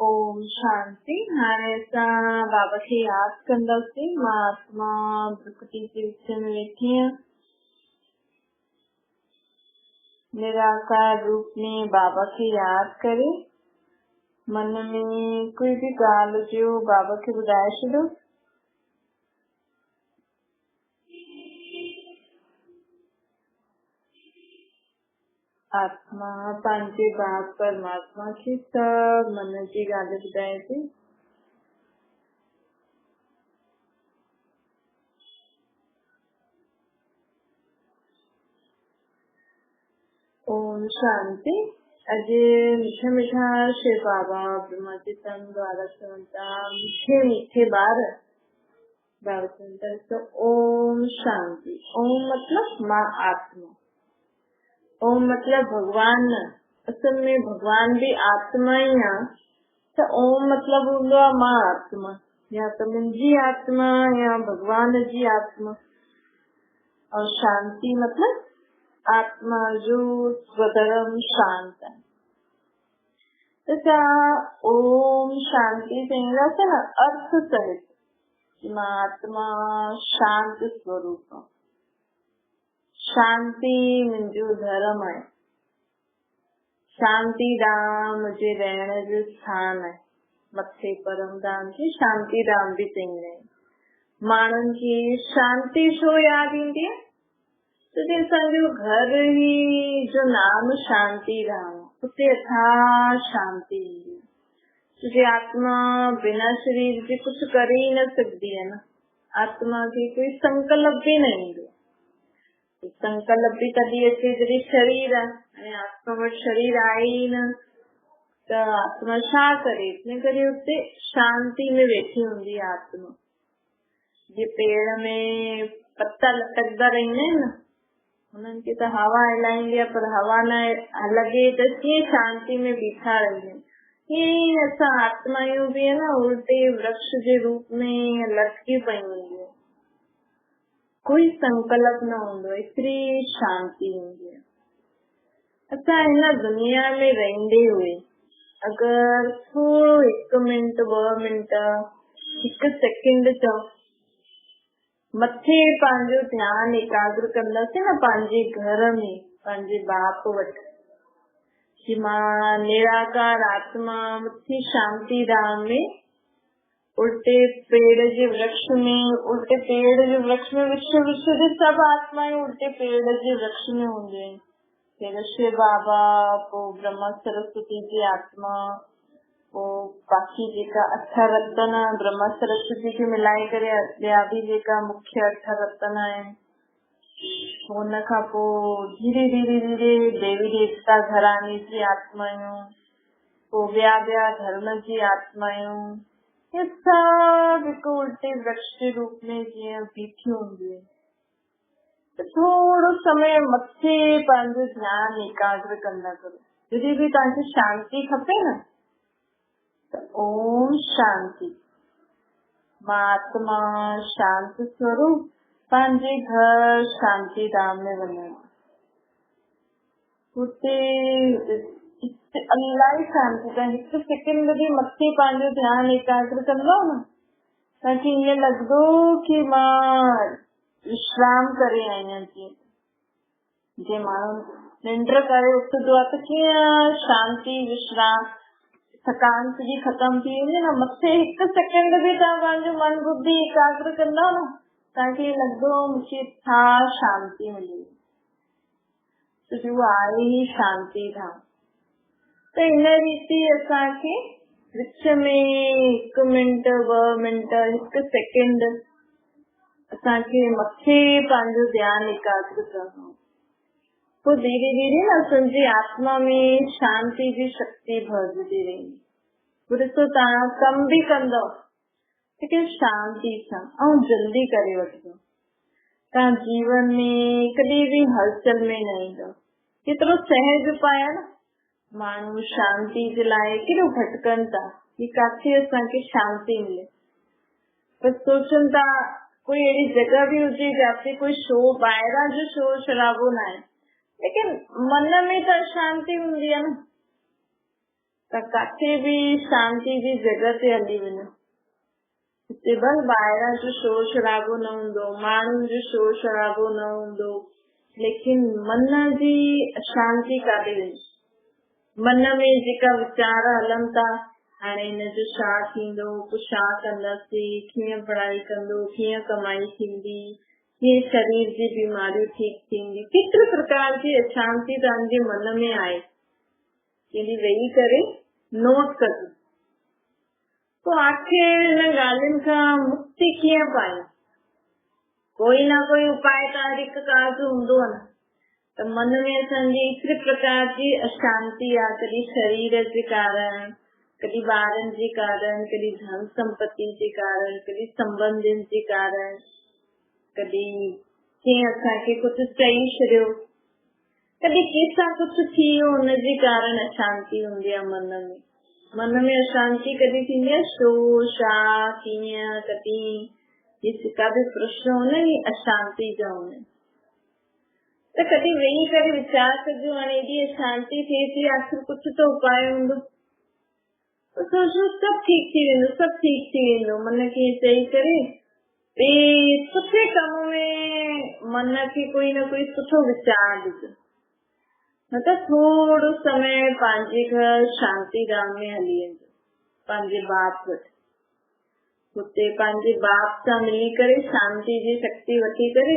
ओम शांति। हाणे असां बाबा खे यादि कंदासीं। मां आत्मा प्रकृति जे विच में वेठी आहियां। निराकार रूप में बाबा खे यादि करे मन में कोई भी ॻाल्हि हुजे बाबा खे ॿुधाए छॾो। आत्मा पंहिंजे बाप परमात्मा खे सभु मन जी ॻाल्हि ॿुधाए थी। ओम शांति। अॼु मीठा मीठा शिव बाबा ब्रह्मा जी सन द्वारा चवंदा मीठे मीठे ॿार बाबा चवंदा तो ओम शांति। ओम मतलब मां आत्मा, ओम मतलब भगवान। असल में भगवान भी आत्मा ही है। तो ओम मतलब हूंदो आहे मां आत्मा, या तो मुंहिंजी आत्मा या भगवान जी आत्मा। और शांति मतलब आत्मा जो स्वधर्म शांत है। तो ओम शांति चईंदासीं न अर्थ सहित मां आत्मा शांत स्वरूप। शांति मुंहिंजो धर्म है। शांति धाम मुंहिंजे रहण जो स्थान है। मथे परम धाम खे शांति धाम भी चईंदा आहिनि। माण्हुनि खे शांति छो यादि ईंदी आहे? तो असांजो घर ही जो नाम शांति धाम, उते अथाह शांति ईंदी। तुझे आत्मा बिना शरीर के कुछ करे ही न सकती है ना। आत्मा के कोई संकल्प भी नहीं है। संकल्प भी तभी अचे जॾहिं शरीर आहे। आत्मा वटि शरीर आहे ही न त आत्मा छा करे? इतने करे उते शांति में वेठी हूंदी आहे आत्मा। जे पेड़ में पत्ता लटकदा रहंदा आहिनि न, उन्हनि खे त हवा हलाईंदी आहे पर हवा न लॻे त कीअं शांति में बीठा रहंदा आहिनि। हीअं असां आत्मायूं बि आहे न उल्टे वृक्ष जे रूप में लटकी पयूं हूंदियूं। कोई संकल्प न हूंदो, एतिरी शांति हूंदी आहे। असां हिन दुनिया में रहंदे हुए अगरि थोरो 1 मिंट 2 मिंट 1 सेकेंड चओ मथे पंहिंजो ध्यानु एकाग्र कंदासीं न पंहिंजे घर में, पंहिंजे बाप वटि कि मां निराकार आत्मा मथे शांति धाम में उल्टे पेड़ जे वृक्ष में, उल्टे पेड़ जे वृक्ष में विश्व जे सभु आत्माएं उल्टे पेड़ जे वृक्ष में हूंदियूं आहिनि। फिर शिव बाबा, पोइ ब्रह्मा सरस्वती जी आत्मा, पोइ बाक़ी जेका 8 रतन ब्रह्मा सरस्वती खे मिलाए करे ॿिया बि जेका मुख्य 8 रतन आहिनि। हुन खां पोइ धीरे धीरे धीरे देवी देवता घराने जी आत्मायूं, पोइ ॿिया धर्म जी आत्मायूं, ये सब हिकु उल्टे वृक्ष के रूप में जीअं बीठी हूंदियूं। तो थोड़ो समय मथे पंहिंजो ध्यानु एकाग्र कंदा करो। जॾहिं बि तव्हांखे शांति खपे न त ओम शांति। मां आत्मा शांत स्वरूप पंहिंजे घर शांति धाम में वञो। उते इलाही शांति था। 1 सेकेंड भी मथे पंहिंजो ध्यानु एकाग्र कंदो न तव्हांखे ईअं लॻंदो कि मां विश्राम करे आई आहियां। जे माण्हू निंड करे उथंदो आहे त कीअं शांति विश्राम थकान सॼी ख़तम थी वेंदी न। मथे 1 सेकेंड भी तव्हां पंहिंजो मन बुद्धि एकाग्र कंदा न तव्हांखे लॻंदो मूंखे छा शांति मिली। तो उहा आहे ई शांति धाम। तो इन रीति असांखे विच में 1 मिंट 2 मिंट 1 सेकेंड असांखे मथे पंहिंजो ध्यानु एकाग्र करणो। पोइ धीरे धीरे न असांजी आत्मा में शांति जी शक्ति भरजदी रहंदी। पोइ ॾिसो तव्हां कम बि कंदव लेकिन शांति सां ऐं जल्दी करे वठंदव। तव्हां जीवन में कॾहिं बि हलचल में न ईंदव। केतिरो सहज उपाय न। माण्हू शांति जे लाइ केॾो भटकनि था कि काथे असांखे शांति मिले। पर सोचनि था कोई अहिड़ी जॻह भी हुजे जिते कोई शोर ॿाहिरां जो शोर शराबो न आहे, लेकिन मन में त शांति हूंदी आहे न। त काथे बि शांती जी जॻह ते हली वञो, हिते बस ॿाहिरां जो शोर शराबो न हूंदो, माण्हुनि जो शोर शराबो न हूंदो, लेकिन मन जी अशांती काॾे वेंदी। मन में जेका वीचार हलनि था, हाणे हिनजो छा थींदो, पोइ छा कंदासीं, कीअं पढ़ाई कंदो, कीअं कमाई थींदी, कीअं शरीर जी बीमारियूं ठीक थींदी, केतिरे प्रकार जी अशांती तव्हांजे मन में आहे, जॾहिं वेही करे नोट कजो। पोइ आखिर हिन ॻाल्हियुनि खां मुक्ति कीअं पायूं? कोई ना कोई उपाय त हर हिकु ॻाल्हि जो हूंदो आहे न। त मन में असांजी एतिरे प्रकार जी अशांती आहे, कॾहिं शरीर जे कारण, कॾहिं ॿारनि जे कारण, कॾहिं धन संपत्ति जे कारण, कॾहिं संबंधियुनि जे कारण, कॾहिं कंहिं असांखे कुझु चई छॾियो, कॾहिं कंहिंसां कुझु थी वियो, हुनजे कारण अशांती हूंदी आहे मन में। मन में अशांती कॾहिं थींदी आहे, छो, छा, कीअं, कॾहिं, ये जेका बि प्रश्न हूंदा आहिनि अशांती जा हूंदा आहिनि। त कॾहिं वेही करे वीचार कजो, हाणे एॾी अशांती थिए थी, आखिर कुझु त उपाय हूंदो। त सोचो सभु ठीक थी वेंदो, सभु ठीक थी वेंदो। मन खे चई करे सुठे कम में मन खे कोई न कोई सुठो वीचार ॾिजो, न त थोरो समय पंहिंजे घर शांती धाम में हली वञो, पंहिंजे बाप वटि। हुते पंहिंजे बाप सां मिली करे शांती जी शक्ति वठी करे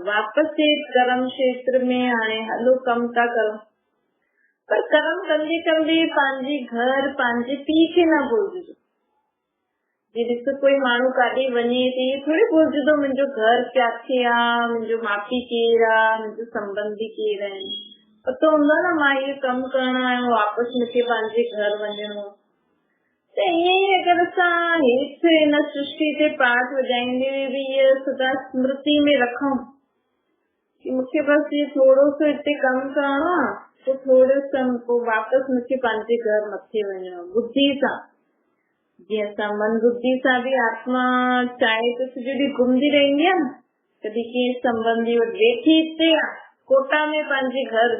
वापसि कर्म क्षेत्र में हाणे हलो कम था करो। पर कर्म कंदे कंदे पंहिंजे घर, पंहिंजे पीउ खे न भुलिजो। जे ॾिसो कोई माण्हू काॾे वञे थी, थोड़ी भुलिजो मुंहिंजो घर किथे आहे, मुंहिंजो माउ पीउ केरु आहे, मुंहिंजो संबंधी केरु आहिनि। पतो हूंदो न मां इहो कमु करणो आहे, वापसि मूंखे पंहिंजे घर वञणो। त ईअं ई अगरि असां हेठि हिन सृष्टि ते पाठ वॼाईंदे बि इहा सदा स्मृति में रखूं कि मूंखे बसि इहो थोरो सो हिते कमु करणो आहे, पोइ थोरो सो पोइ वापसि मूंखे पंहिंजे घर मथे वञणो बुद्धि सां। जीअं असां मन बुद्धि सां बि आत्मा चाहे त सॼो घुमंदी रहंदी आहे न, कॾहिं कंहिं संबंधी वटि वेठी हिते आहे कोटा में पंहिंजे घर,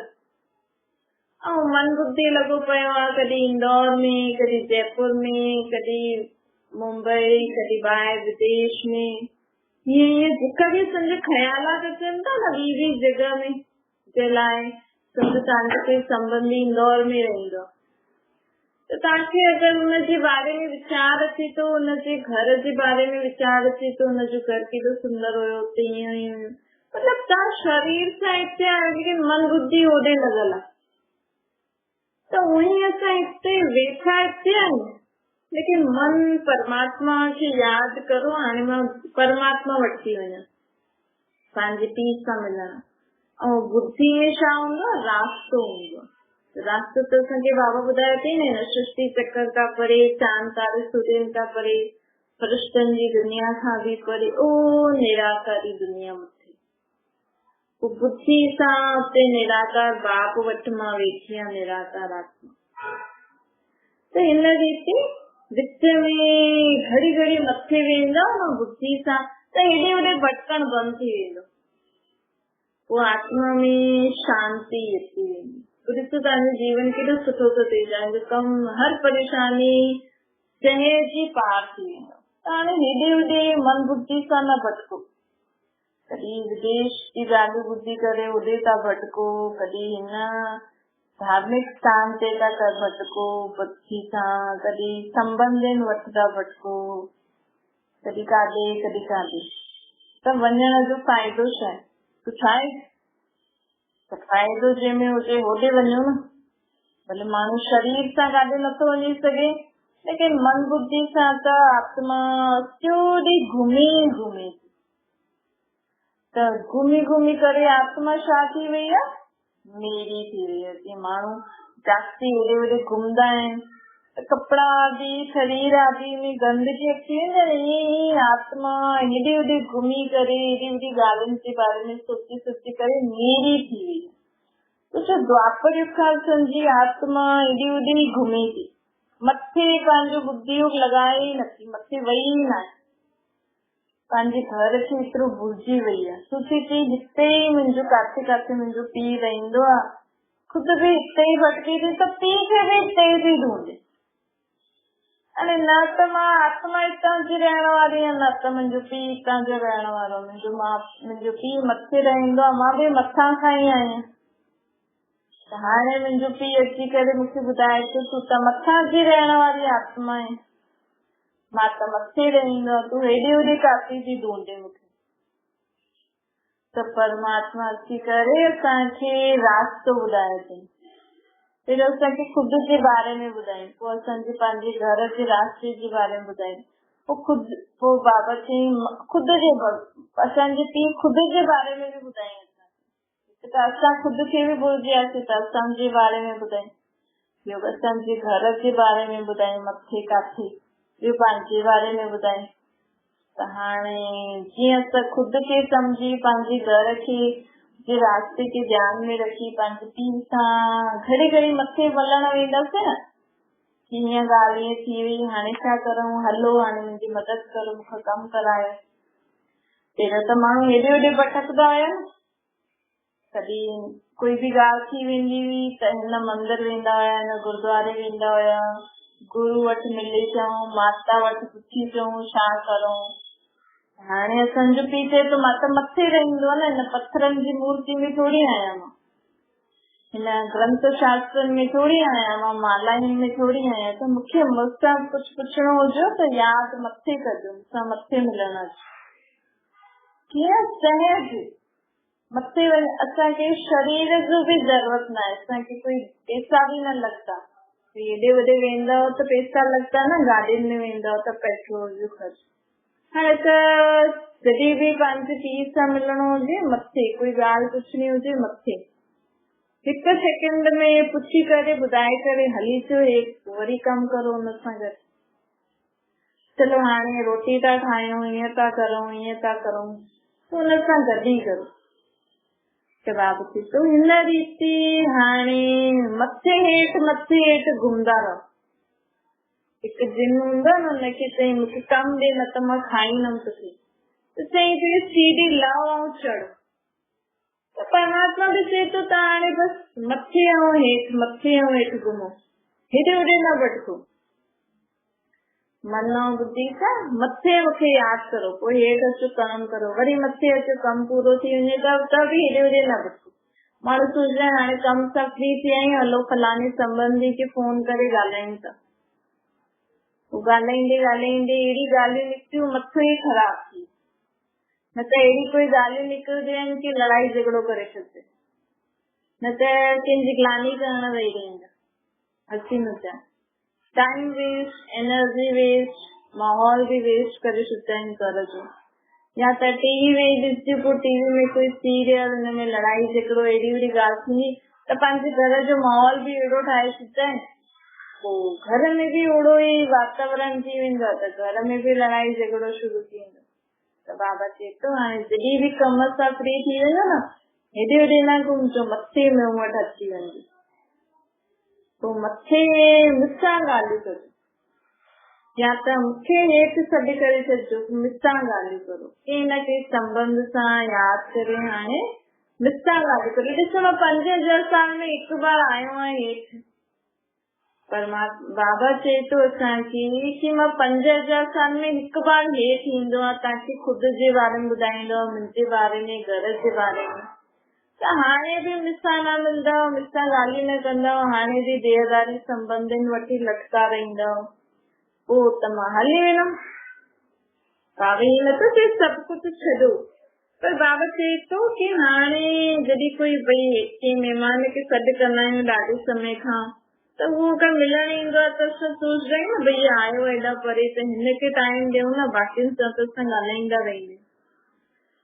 ऐं मन बुद्धि लॻो पियो आहे कॾहिं इंदौर में, कॾहिं जयपुर में, कॾहिं मुंबई, कॾहिं ॿाहिरि विदेश में। हीअं जेका बि असांजा ख़्यालात अचनि था न ॿी जॻह में, जे लाइ सम्झो तव्हांजो कोई संबंधी इंदौर में रहंदो, त तव्हांखे अगरि हुनजे बारे में वीचार अचे थो, हुनजे घर जे बारे में वीचार अचे थो, हुनजो घर केॾो सुंदर हुयो, हुते ईअं हुयो, मतिलबु तव्हां शरीर सां हिते आहियो लेकिन मन बुद्धि होॾे लॻल आहे। त उहे असां हिते वेठा हिते आहियूं, लेकिन मन परमात्मा खे यादि करो, हाणे मां परमात्मा वटि थी वञा, पंहिंजे पीउ सां मिलण। ऐं बुद्धि में छा हूंदो आहे, रास्तो हूंदो आहे। रास्तो त असांखे बाबा ॿुधायो अथई न, सृष्टि चक्कर खां परे, चांद तारे सूर्यनि खां परे, फरिश्तनि जी दुनिया खां बि परे, ओ निराकारी दुनिया मथे। पोइ बुद्धि सां उते निराकार बाप वटि मां वेठी आहियां, निराकार आत्मा। त हिन रीति विच में घड़ी घड़ी मथे वेंदा न बुद्धि सां, त हेॾे होॾे भटकण बंदि थी वेंदो, पोइ आत्मा में शांती अची वेंदी। ॾिसो तव्हांजो जीवन केॾो सुठो थो थिए, तव्हांजो कमु हर परेशानी सहज ई पार थी वेंदो। त हाणे हेॾे होॾे मन बुद्धि सां न भटको, कॾहिं विदेश जी ॻाल्हियूं ॿुधी करे होॾे था भटको, कॾहिं हिन धार्मिक स्थान ते था भटको बुद्धि सां, कॾहिं संबंधियुनि वटि था भटको, कॾहिं काॾे कॾहिं काॾे। त वञण जो फ़ाइदो छा आहे? कुझु आहे? त फ़ाइदो जंहिंमें हुजे होॾे वञो न। भले माण्हू शरीर सां काॾे नथो वञी सघे, लेकिन मन बुद्धि सां त आत्मा सॼो ॾींहुं घुमी घुमी, त घुमी घुमी करे आत्मा छा थी वई आहे, मेरी थी वई आहे। जीअं माण्हू जास्ती हेॾे होॾे घुमंदा आहिनि त कपिड़ा आदि, शरीर आदि में गंदगी अची वेंदी आहे, ईअं ई आत्मा हेॾे होॾे घुमी करे हेॾी हेॾी ॻाल्हियुनि जे बारे में सोची सोची करे मेरी थी वई। कुझु द्वापर युग खां सम्झी आत्मा हेॾी होॾे घुमे थी, मथे पंहिंजो बुद्धि योग लॻाए ई नथी, मथे वई ई न आहे, पंहिंजे घर खे एतिरो भुलिजी वई आहे। सोचे थी हिते ई मुंहिंजो काथे काथे मुंहिंजो पीउ रहंदो आहे, खुद भी इते ही भटकी थी तो पी खे भी इते ही थी ढूंढे। अरे न त मां आत्मा हितां जी रहण वारी आहियां, न त मुंहिंजो पीउ हितां जो रहण वारो। मुंहिंजो पीउ मथे रहंदो आहे, मां बि मथां खां ई आहियां। त हाणे मुंहिंजो पीउ अची करे मूंखे ॿुधाए थो तूं त मथां जी रहण वारी आत्मा आहे, मां त मथे रहंदो, तूं हेॾे होॾे काथे थी ढूंढे मूंखे। त परमात्मा अची करे असांखे रास्तो ॿुधाए थी। फिर असांखे खुद जे बारे में ॿुधाई, पोइ असांजे पंहिंजे घर जे रास्ते जे बारे में ॿुधाई। पोइ बाबा चई खुद जे असांजे पीउ खुद जे बारे में बि ॿुधाई। त असां खुद खे बि भुलिजियासीं त असांजे बारे में ॿुधाई। ॿियो असांजे घर जे बारे में ॿुधाई, मथे काथे, ॿियो पंहिंजे बारे में ॿुधाई। त हाणे जीअं असां खुद खे सम्झी पंहिंजे घर खे जे रास्ते खे ध्यान में रखी पंहिंजे पीउ सां घड़ी घड़ी मथे वलण वेंदासीं न कि हीअं ॻाल्हि ईअं थी वई, हाणे छा करूं, हलो हाणे मुंहिंजी मदद करो, मूंखे कमु करायो। पहिरियों त माण्हू हेॾे होॾे भटकंदा हुया न, कॾहिं कोई बि ॻाल्हि थी वेंदी हुई त हिन मंदिर वेंदा हुया, हिन गुरुद्वारे वेंदा हुया, गुरू वटि मिली अचूं, माता वटि पुछी अचूं छा करूं। हाणे असांजो पीउ चए थो मां त मथे रहंदो आहे न, हिन पत्थरनि जी मूर्ति में थोरी आहियां मां, हिन ग्रंथ शास्त्रनि में थोरी आहियां मां, मालाउनि में थोरी आहियां। त मूंखे मूंसां कुझु पुछणो हुजे त यादि मथे कजो, मूंसां मथे मिलण अचो। कीअं सहज मथे वञ, असांखे शरीर जो बि ज़रूरत न आहे, असांखे कोई पैसा बि न लॻंदा। हेॾे होॾे वेंदा त पैसा लॻंदा न, गाॾियुनि में वेंदा त पेट्रोल जो ख़र्च। हाणे त जॾहिं बि पंहिंजे पीउ सां मिलणो हुजे मथे, कोई ॻाल्हि पुछणी हुजे मथे, हिकु सेकेंड में पुछी करे ॿुधाए करे हली अचो, वरी कमु करो हुन सां गॾु। चलो हाणे रोटी था ठाहियूं, ईअं था करूं, ईअं था करूं, हुन सां गॾु ई करो। त बाबा चए थो हिन रीति हाणे मथे हेठि घुमंदा रहो। हिकु जिन हूंदो न, हुनखे चई मूंखे कमु ॾे न त मां खाईंदमि तोखे, त चई तुंहिंजी सीढ़ी लहो ऐं चढ़। त परमात्मा बि चए थो त हाणे बसि मथे ऐं हेठि घुमो, हेॾे होॾे न भटको। मन ऐं बुद्धि सां मथे मूंखे यादि करो, पोइ हेठि अचो कमु करो, वरी मथे अचो कमु पूरो थी वञे त बि हेॾे होॾे न भटको। माण्हू सोचंदा आहिनि हाणे कमु सां फ्री थी आहियूं, हलो फलाणे संबंधी खे फोन करे ॻाल्हायूं था। ॻाल्हाईंदे अहिड़ी ॻाल्हियूं निकितियूं मथो ई ख़राब थी, न त अहिड़ी कोई ॻाल्हियूं निकिरंदियूं आहिनि कि लड़ाई झगड़ो करे छॾिजे, न त कंहिंजी ग्लानी करण वेही रहंदा, हसी मज़ाक, टाइम वेस्ट, एनर्जी वेस्ट, माहौल बि वेस्ट करे छॾंदा आहिनि घर जो। या त टीवी वेही ॾिसजे, पोइ टीवी में कोई सीरियल, हुन में लड़ाई झगड़ो अहिड़ी अहिड़ी ॻाल्हि थींदी त पंहिंजे घर जो माहौल बि अहिड़ो ठाहे छॾंदा आहिनि, पोइ घर में बि ओड़ो ई वातावरण थी वेंदो आहे त घर में बि लड़ाई झगड़ो शुरू थी वेंदो। त बाबा चए थो हाणे जॾहिं बि कम सां फ्री थी वेंदो न, हेॾे होॾे न घुमजो, मथे में वटि अची वञिजो, पोइ मथे मूंसां ॻाल्हियूं कजो, या त मूंखे हेठि सॾु करे छॾिजो, मूंसां ॻाल्हियूं करो, कंहिं न कंहिं संबंध सां यादि करे हाणे मूंसां ॻाल्हियूं करो। ॾिसो मां 5000 साल में हिकु बार आयो आहियां हेठि, बाबा चए थो असांखे कि मां 5000 साल में हिकु बार हेठि ईंदो आहे, तव्हांखे खुद जे बारे में ॿुधाईंदो, मुंहिंजे बारे में, घर जे बारे में। त हाणे बि मूंसां न मिलंदव, मूंसां ॻाल्हियूं न कंदव, हाणे बि देहदारी संबंधनि वठी लटका रहंदव, पोइ त मां हली वेंदमि। बाबा ईअं नथो चए सभु कुझु छॾो, पर बाबा चए थो कि हाणे जॾहिं कोई भई कंहिं महिमान खे सॾु कंदा आहियूं ॾाढे समय खां, त उहो अगरि मिलण ईंदो आहे त असां सोचंदा आहियूं न भई आयो एॾा परे त हिनखे टाइम ॾियूं न, बाक़ियुनि सां त असां ॻाल्हाईंदा रहियूं।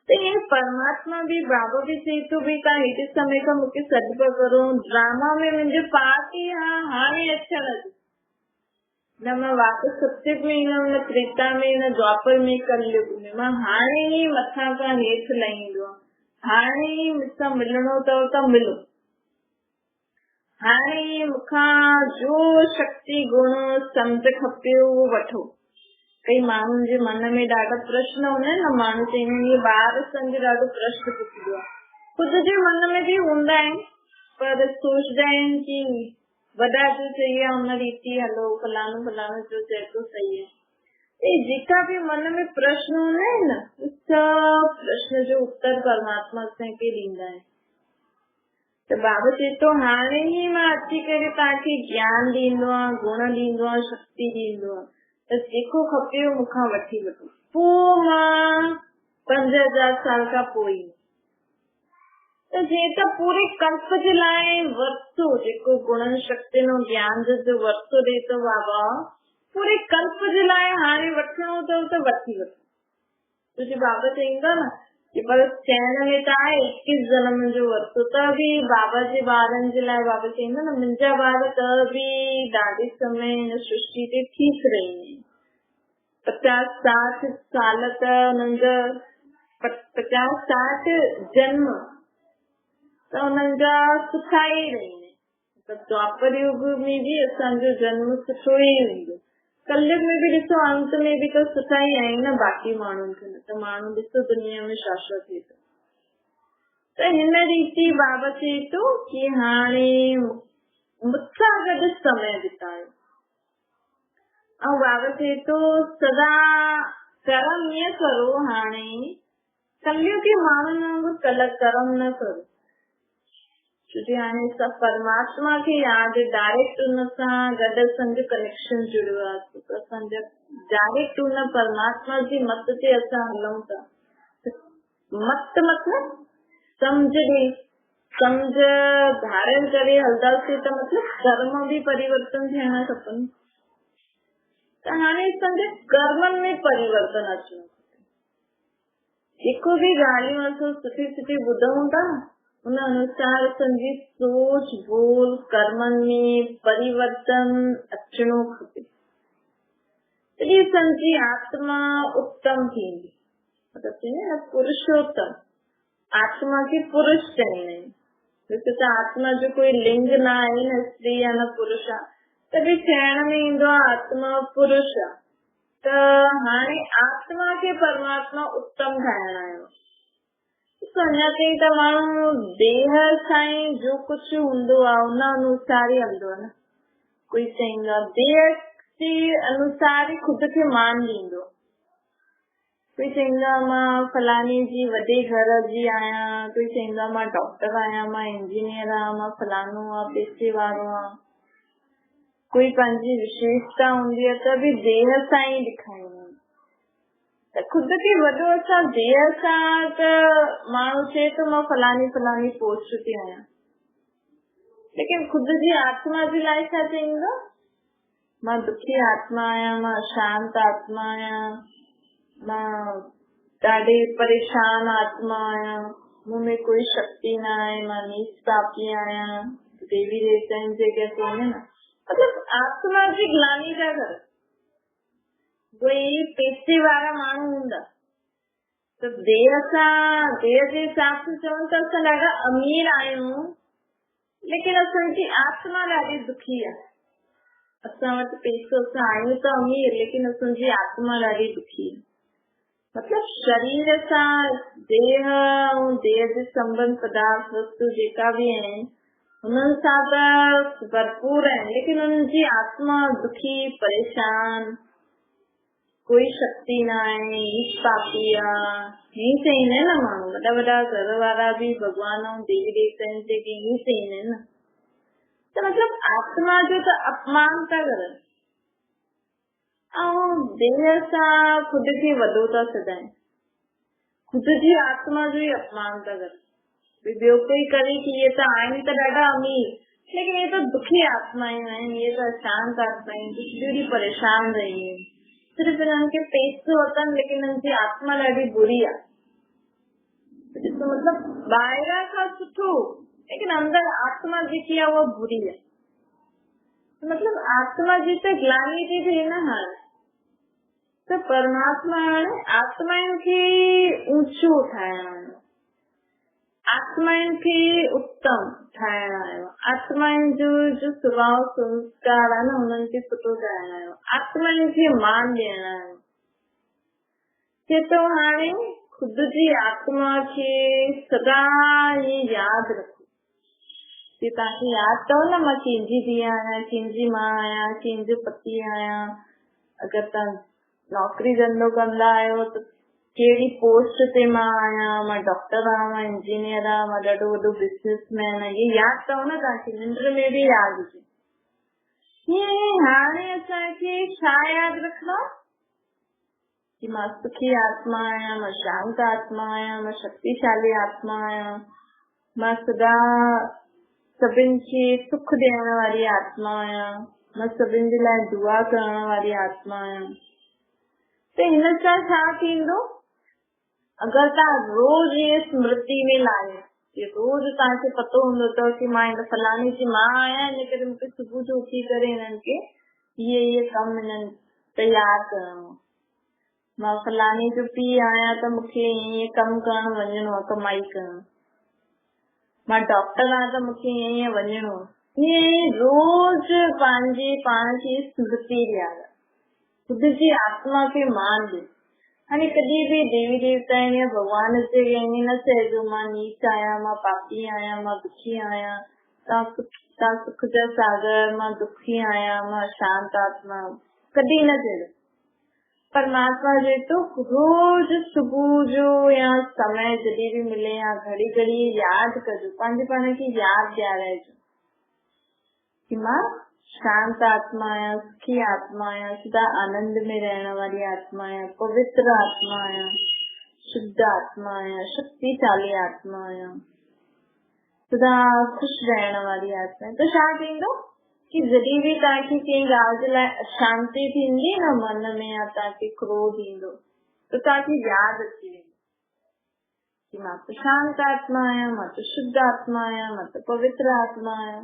त ईअं परमात्मा बि, बाबा बि चए थो भई तव्हां हेॾे समय खां मूंखे सॾु पिया करो, ड्रामा में मुंहिंजो पार्ट ई हाणे अचण न, मां वापसि सत्युग में ईंदमि, न त्रेता में, न द्वापर में, कलयुग में, मां हाणे ई मथां खां हेठि लहींदो आहे, हाणे ई मूंसां मिलणो अथव त मिलो, हाणे मूंखां जो शक्ति गुण सम्झ खपे उहो वठो। कई माण्हुनि जे मन में ॾाढा प्रश्न हूंदा आहिनि न, माण्हू चवंदा आहिनि ॿार सम्झ ॾाढो प्रश्न पुछंदो आहे, ख़ुदि जे मन में बि हूंदा आहिनि, पर सोचदा आहिनि कि वॾा जो चई आहे उन रीति हलो, फलाणो फलाणो जो चए थो सही है। जेका भी मन में प्रश्न हूंदा आहिनि न, सब प्रश्न जो उत्तर परमात्मा असांखे ॾींदा आहिनि। त बाबा चए थो हाणे ई मां अची करे तव्हांखे ज्ञान ॾींदो आहियां, गुण ॾींदो आहियां, शक्ति ॾींदो आहियां, त जेको खपे मूंखां वठी वठो। पोइ मां 5000 साल खां पोइ त जे त पूरे कल्प जे लाइ वरितो, जेको गुणनि शक्तियुनि ऐं ज्ञान जो वरितो ॾे थो बाबा, पूरे कल्प जे लाइ हाणे वठिणो अथव त वठी वठो। तुंहिंजे बाबा चईंदा न कि पर चइण में त आहे 21 जन्म जो वरितो, त बि बाबा जे ॿारनि जे लाइ बाबा चईंदा न मुंहिंजा ॿार त बि ॾाढे समय हिन सृष्टि ते ठीक रही आहिनि। 50-60 साल त हुननि जा 50-60 जन्म त हुननि जा सुठा ई रही। द्वापर युग में भी असांजो जन्म सुठो ई वेंदो, कलयुग में भी ॾिसो अंत में भी त सुठा ई आहिनि न बाक़ी माण्हुनि खे, न त माण्हू ॾिसो दुनिया में छा छा थिए थो। त हिन रीति बाबा चए थो कि हाणे मूंसां गॾु समय बितायो। ऐं बाबा चए थो सदा कर्म ईअं करो, हाणे कलयुग के माण्हुनि वांगुरु कर्म न करो, छोकी हाणे सभु परमात्मा खे यादि, डायरेक्ट उन सां गॾु असांजो कनेक्शन जुड़ियो आहे। असांजा डायरेक्ट उन परमात्मा जी मत ते असां हलूं था। मत मतलब समझ ॾे, समझ धारण करे हलंदासीं त मतलब कर्म भी परिवर्तन थियणा खपनि। त हाणे असांजे कर्मनि में परिवर्तन अचणो खपे। जेको भी ॻाल्हियूं असां सुठी सुठी ॿुधूं था उन अनुसार असांजी सोच बोल कर्मनि में परिवर्तन अचणो खपे, तॾहिं असांजी आत्मा उत्तम थींदी। मतलब चईंदा न पुरुषोत्तम, आत्मा खे पुरुष चईंदा आहिनि। वैसे त आत्मा जो कोई लिंग न आहे, न स्त्री आहे न पुरुष आहे, तॾहिं चइण में ईंदो आहे आत्मा पुरुष आहे। त हाणे आत्मा खे परमात्मा उत्तम ठाहिणो आहे। अञा ताईं त माण्हू देह सां ई जो कुझु हूंदो आहे उन अनुसार ई हलंदो आहे न। कोई चईंदो आहे देह जे अनुसार ई खुद खे मान ॾींदो, कोई चईंदो आहे मां फलाणी जी वॾे घर जी आहियां, कोई चईंदो आहे मां डॉक्टर आहियां, मां इंजीनियर आहियां, मां फलाणो आहे पैसे वारो आहे। कोई पंहिंजी विशेषता हूंदी आहे त बि देह सां ई ॾेखारींदा आहिनि। त खुद खे वॾो असां देह सां त माण्हू चए थो मां फलाणी फलाणी पोस्ट ते आहियां, लेकिन खुद जी आत्मा जे लाइ छा चईंदो, मां दुखी आत्मा आहियां, मां अशांत आत्मा आहियां, मां ॾाढी परेशान आत्मा आहियां, मूं में कोई शक्ति न आहे, मां नीच पापी आहियां। देवी देवताउनि जे चवंदा न मतलब आत्मा जी ग्लानी था कर। कोई पैसे वारा माण्हू हूंदा त देह सां देह जे हिसाब सां चवनि त असां ॾाढा अमीर आहियूं, लेकिन असांजी आत्मा ॾाढी दुखी आहे। असां वटि पैसो, असां आहियूं त अमीर, लेकिन असांजी आत्मा ॾाढी दुखी आहे। मतलब शरीर सां देह ऐं देह जे संबंध पदार्थ वस्तु जेका भी आहिनि हुननि सां त भरपूर आहिनि, लेकिन हुननि जी आत्मा दुखी परेशान, कोई शक्ति न आहे, ईच पापी आहे। हीअं चईंदा आहिनि न माण्हू, वॾा वॾा घर वारा भी भॻवान ऐं देवी देवताउनि ते बि हीअं चईंदा आहिनि न। त मतलब आत्मा जो त अपमान था करनि ऐं देह सां खुद खे वॾो था सॾाइनि, खुद जी आत्मा जो ई अपमान था करनि। ॿियो कोई करे कि ये त आहिनि त ॾाढा अमीर, लेकिन ये त दुखी आत्मायूं आहिनि, ये त अशांत आत्मायूं ॾाढी परेशान रही आहिनि। सिर्फ हिननि खे पैसो अथनि, लेकिन हिननि जी आत्मा ॾाढी बुरी आहे। ॾिसो मतलब ॿाहिरां खां सुठो, लेकिन अंदर आत्मा जेकी आहे उहा बुरी आहे। मतलब आत्मा जी त ग्लानी थी थिए न। हाणे त परमात्मा हाणे आत्माउनि खे ऊंचो ठाहिणो आहे, आत्माउनि खे उत्तम ठाहिणो आहे, आत्माउनि जो स्वभाव संस्कार आहे न हुननि खे सुठो ठाहिणो आहे, आत्माउनि खे मान ॾियणो आहे। चए थो हाणे खुद जी आत्मा खे सदा यादि रखो, कि तव्हांखे यादि अथव न मां कंहिंजी धीउ आहियां, कंहिंजी मां आहियां, कंहिंजो पति आहियां। अगरि तव्हां नौकरी धंधो कंदा आहियो त कहिड़ी पोस्ट ते मां आहियां, मां डॉक्टर आहियां, मां इंजीनियर आहियां, मां ॾाढो वॾो बिज़नेसमैन आहियां। इहे यादि अथव न तव्हांखे, निंड में बि यादि हुजे। हीअं हाणे असांखे छा यादि रखणो कि मां सुखी आत्मा आहियां, मां शांत आत्मा आहियां, मां शक्तिशाली आत्मा आहियां, मां सदा सभिनि खे सुख ॾियण वारी आत्मा आहियां, मां सभिनि जे लाइ दुआ करण वारी आत्मा आहियां। त हिन सां छा थींदो, अगरि तव्हां रोज़ इहे स्मृति में लायो, कि रोज़ तव्हांखे पतो हूंदो अथव कि मां हिन फलाणे जी मां आहियां, इन करे मूंखे सुबुह जो उथी करे हिननि खे इहे कम हिननि तयारु करणो, मां फलाणे जो पीउ आहियां त मूंखे इहे कम करण वञिणो आहे, कमाई करण, मां डॉक्टर आहियां त मूंखे ईअं वञिणो। ईअं रोज़ पंहिंजे पाण खे स्मृति ॾियारो, ख़ुदि जी आत्मा खे मान ॾियो। हाणे कॾहिं बि देवी देवता आहिनि या भॻवान जे ईअं न चइजो मां नीच आहियां, मां पापी आहियां, मां दुखी आहियां, तव्हां सुख जा सागर, मां दुखी आहियां, मां शांत आत्मा, कॾहिं न चइजो। परमात्मा जे तो रोज सुबुह जो या समय जॾहिं बि मिले या घड़ी घड़ी यादि कजो, पंहिंजे पाण खे यादि ॾियाराइजो कि मां शांत आत्मा आहियां, सुखी आत्मा आहियां, सदा आनंद में रहण वारी आत्मा आहियां, पवित्र आत्मा आहियां, शुद्ध आत्मा आहियां, शक्तिशाली आत्मा आहियां, सदा ख़ुशि रहण वारी आत्मा आहियां। त छा थींदो कि जॾहिं बि तव्हांखे कंहिं ॻाल्हि जे लाइ अशांति थींदी न मन में, या तव्हांखे क्रोध ईंदो, त तव्हांखे यादि अची वेंदो कि मां त शांत आत्मा आहियां, मां त शुद्ध आत्मा आहियां, मां त पवित्र आत्मा आहियां,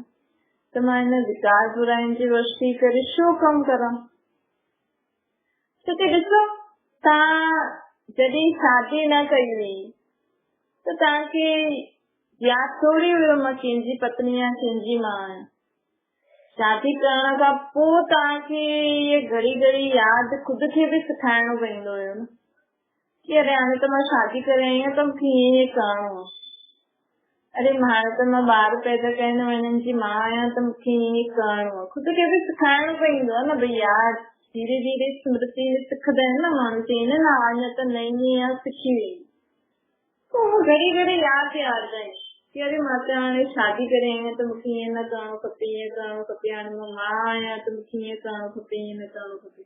त मां हिन विकार बुराइनि जे वश थी करे छो कमु करां। छोकी ॾिसो, तव्हां जॾहिं शादी न कई हुई त तव्हांखे यादि थोरी हुयो मां कंहिंजी पत्नी आहियां, कंहिंजी मां आहियां। शादी करण खां पोइ तव्हांखे इहे घड़ी घड़ी यादि ख़ुदि खे बि सेखारिणो पवंदो हुयो न कि अरे हाणे त मां शादी करे आई आहियां त मूंखे ईअं करिणो आहे, अरे हाणे त मां ॿार पैदा कया आहिनि, हिननि जी मां आहियां त मूंखे ईअं करिणो आहे। ख़ुदि खे बि सेखारिणो पवंदो आहे न भई, यादि धीरे धीरे स्मृति में सिखंदा आहिनि न माण्हू, चवंदा आहिनि न अञा त नई नई सिखी वई, त घड़ी घड़ी यादि ॾियारंदा आहिनि कि अरे मां त हाणे शादी करे आई आहियां त मूंखे ईअं न करिणो खपे, ईअं करिणो खपे, हाणे मां आहियां त मूंखे ईअं करिणो खपे, ईअं न करिणो खपे।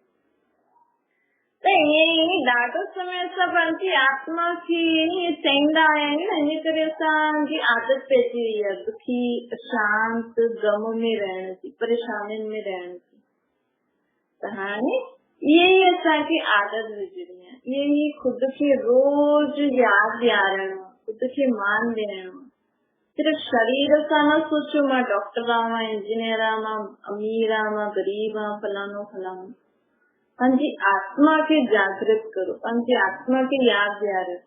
त ईअं ई ॾाढो समय असां पंहिंजी आत्मा खे ईअं चईंदा आया आहियूं न, इन करे असांजी आदत पइजी वई आहे दुखी, अशांत, गम में रहण जी, परेशानियुनि में रहण जी। त हाणे इहे ई असांखे आदत विझणी आहे, इहे ई ख़ुदि खे रोज़ यादि ॾियारणो, ख़ुदि खे मान ॾियणो। सिर्फ़ शरीर सां न सोचो मां डॉक्टर आहियां, मां इंजीनियर आहियां, मां अमीर आहियां, मां गरीब आहियां, फलानो फलानो। पंहिंजी आत्मा खे जागृत करो, पंहिंजी आत्मा खे यादि ॾियारो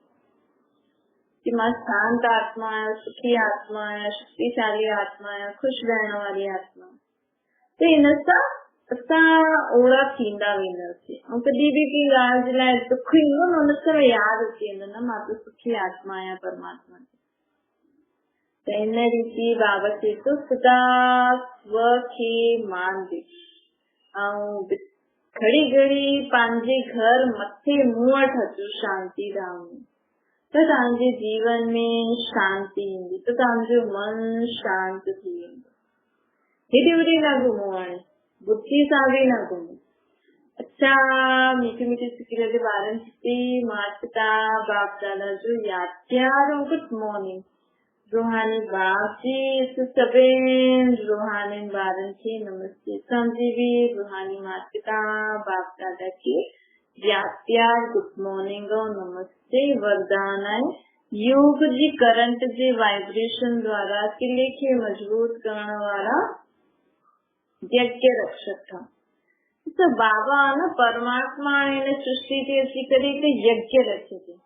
कि मां शांत आत्मा आहियां, सुखी आत्मा आहियां, शक्तिशाली आत्मा आहियां, ख़ुशि रहण वारी आत्मा। त हिन सां असां ओड़ा थींदा वेंदासीं। ऐं कॾहिं बि कंहिं ॻाल्हि जे लाइ दुख ईंदो न, हुन समय यादि अची वेंदो न मां त सुखी आत्मा आहियां परमात्मा जी। त इन रीति बाबा चए थो सदा स्व खे मान ॾे ऐं घड़ी घड़ी पंहिंजे घर मथे मुंहुं वटि अचो शांती धाम में, त तव्हांजे जीवन में शांती ईंदी, त तव्हांजो मन शांत थी वेंदो। हेॾी होॾी न घुमो, हाणे बुद्धि सां बि न घुमो। अच्छा, मीठी मीठी सिकिरे जे ॿारनि खे माता बाप दादा जो यादि प्यारो गुड मॉर्निंग। रूहानी बाप जी सभिनि रूहानी ॿारनि खे नमस्ते। असांजी बि रूहानी माता बाप दादा खे यादि प्यार गुड मॉर्निंग और नमस्ते। वरदान आहे योग जी करंट जे वाइब्रेशन द्वारा किले खे मजबूत करण वारा यज्ञ रक्षक था। तो बाबा न परमात्मा हिन सृष्टि ते अची करे हिकु यज्ञ रचे थी।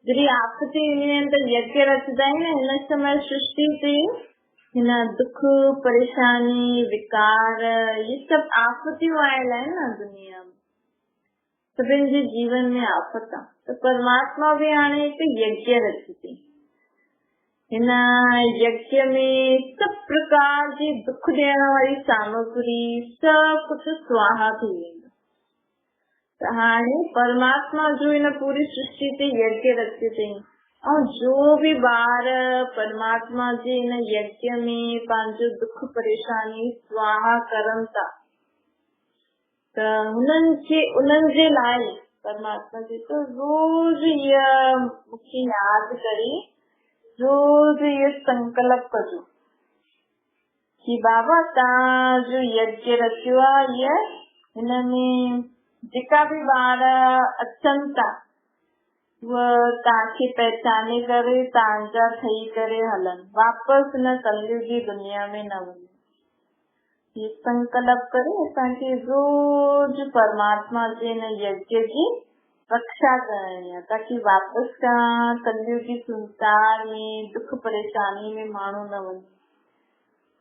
जॾहिं आपत्ति ईंदी आहिनि त यज्ञ रचंदा आहिनि। हिन समय सृष्टि ते हिन दुख परेशानी विकार ये सभु आपत्तियूं आयल आहिनि न दुनिया में, सभिनि जे जीवन में आफत आहे। त परमात्मा बि हाणे हिकु यज्ञ रचे थी। हिन यज्ञ में सब प्रकार जी दुख ॾियण वारी सामग्री सब कुछ स्वाहा थी वेंदो। त हाणे परमात्मा जो इन पूरी सृष्टि ते यज्ञ रखियो अथई और जो भी ॿार परमात्मा जे इन यज्ञ में पंहिंजो दुख परेशानी स्वाहा करनि था त उन्हनि जे लाइ परमात्मा जी तो रोज इहा मूंखे यादि करे रोज ये संकल्प कजो कि बाबा तव्हां जो यज्ञ रखियो आहे हिनमें जेका भी ॿार अचनि था उहा तव्हांखे पहचाने करे तव्हांजा ठही करे हलनि, वापसि न कलयुग जी दुनिया में न वञनि। ये संकल्प करे असांखे रोज परमात्मा जे हिन यज्ञ जी रक्षा करणी आहे ताकि वापसि खां कलयुगी संसार में दुख परेशानी में माण्हू न वञे।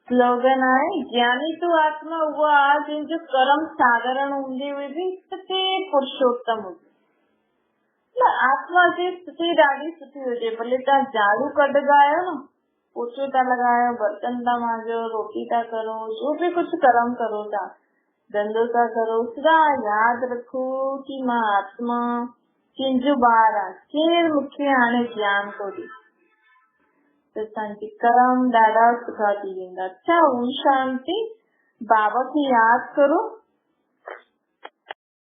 स्लोगन आहे ज्ञानी तो आत्मा उहो आहे जंहिंजो कर्म साधारण हूंदे हुए बि सच्चे पुरुषोत्तम हुजे। आत्मा जी स्थिति ॾाढी सुठी हुजे, भले तव्हां झाड़ू कढंदा आहियो न, पोचो था लॻायो, बर्तन था मांजो, रोटी था करो, जो भी कुछ कर्म करो था, धंधो था करो, सदा यादि रखो कि मां आत्मा कंहिंजो ॿार आहे, केरु मूंखे हाणे ज्ञान थो ॾे। त तव्हांखे कर्म ॾाढा सुठा थी वेंदा। अच्छा, ओम शांति। बाबा खे यादि करो।